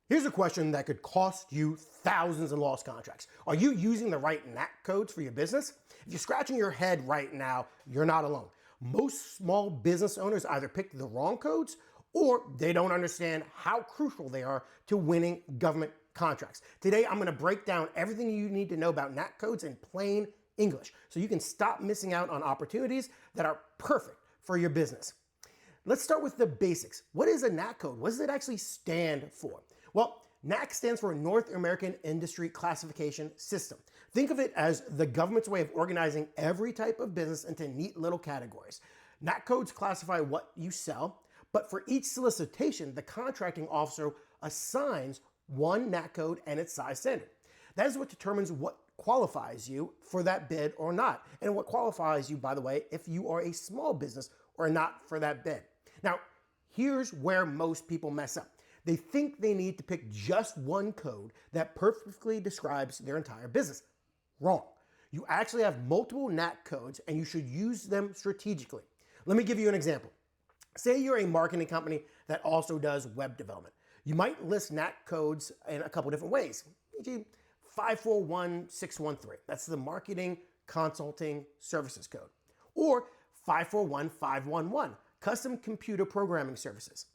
Here's a question that could cost you thousands in lost contracts. Are you using the right NAICS codes for your business? If you're scratching your head right now, you're not alone. Most small business owners either pick the wrong codes or they don't understand how crucial they are to winning government contracts. Today, I'm going to break down everything you need to know about NAICS codes in plain English so you can stop missing out on opportunities that are perfect for your business. Let's start with the basics. What is a NAICS code? What does it actually stand for? Well, NAICS stands for North American Industry Classification System. Think of it as the government's way of organizing every type of business into neat little categories. NAICS codes classify what you sell, but for each solicitation, the contracting officer assigns one NAICS code and its size standard. That is what determines what qualifies you for that bid or not, and what qualifies you, by the way, if you are a small business or not for that bid. Now, here's where most people mess up. They think they need to pick just one code that perfectly describes their entire business. Wrong. You actually have multiple NAICS codes and you should use them strategically. Let me give you an example. Say you're a marketing company that also does web development. You might list NAICS codes in a couple different ways, e.g. 541613. That's the Marketing Consulting Services Code. Or 541511, Custom Computer Programming Services.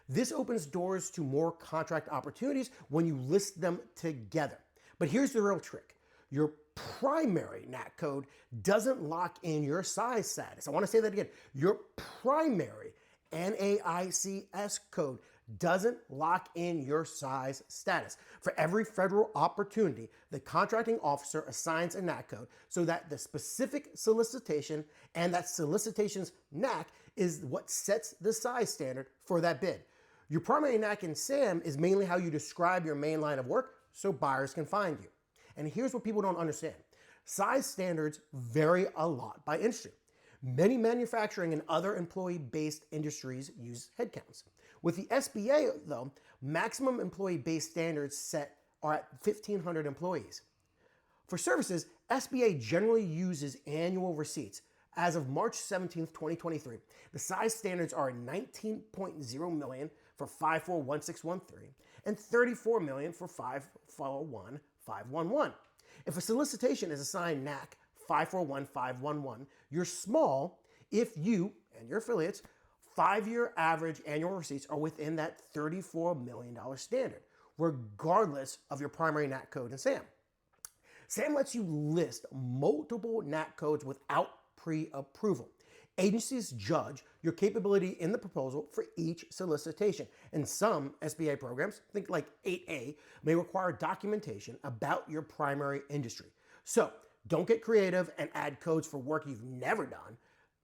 This opens doors to more contract opportunities when you list them together. But here's the real trick. Your primary NAICS code doesn't lock in your size status. I want to say that again. Your primary NAICS code doesn't lock in your size status. For every federal opportunity, the contracting officer assigns a NAICS code so that the specific solicitation and that solicitation's NAICS is what sets the size standard for that bid. Your primary NAICS in SAM is mainly how you describe your main line of work so buyers can find you. And here's what people don't understand. Size standards vary a lot by industry. Many manufacturing and other employee-based industries use headcounts. With the SBA, though, maximum employee-based standards set are at 1,500 employees. For services, SBA generally uses annual receipts. As of March 17th, 2023, the size standards are 19.0 million for 541613 and 34 million for 541511. If a solicitation is assigned NAICS 541511, you're small if you and your affiliates' 5-year average annual receipts are within that $34 million standard, regardless of your primary NAICS code in SAM. SAM lets you list multiple NAICS codes without pre-approval. Agencies judge your capability in the proposal for each solicitation. And some SBA programs, think like 8A, may require documentation about your primary industry. So don't get creative and add codes for work you've never done,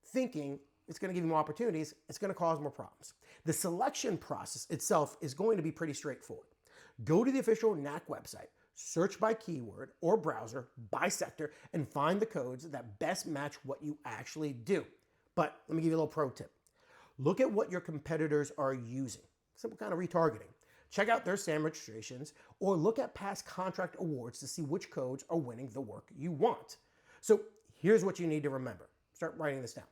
thinking it's going to give you more opportunities. It's going to cause more problems. The selection process itself is going to be pretty straightforward. Go to the official NAICS website, search by keyword or browser by sector, and find the codes that best match what you actually do. But let me give you a little pro tip. Look at what your competitors are using. Simple kind of retargeting. Check out their SAM registrations or look at past contract awards to see which codes are winning the work you want. So here's what you need to remember. Start writing this down.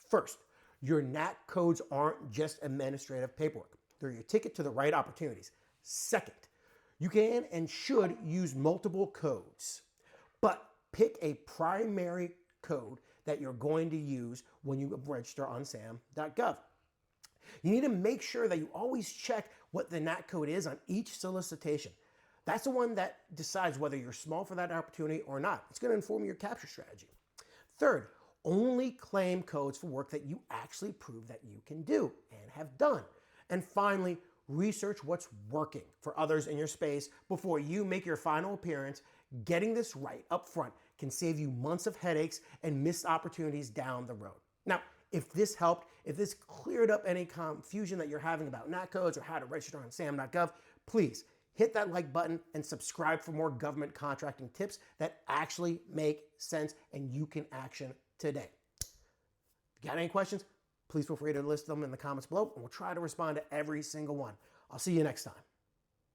First, your NAICS codes aren't just administrative paperwork. They're your ticket to the right opportunities. Second, you can and should use multiple codes, but pick a primary code that you're going to use when you register on SAM.gov. You need to make sure that you always check what the NAICS code is on each solicitation. That's the one that decides whether you're small for that opportunity or not. It's going to inform your capture strategy. Third, only claim codes for work that you actually prove that you can do and have done. And finally, research what's working for others in your space before you make your final appearance. Getting this right up front can save you months of headaches and missed opportunities down the road. Now, if this helped, if this cleared up any confusion that you're having about NAICS codes or how to register on SAM.gov, please hit that like button and subscribe for more government contracting tips that actually make sense and you can action today. Got any questions? Please feel free to list them in the comments below, and we'll try to respond to every single one. I'll see you next time.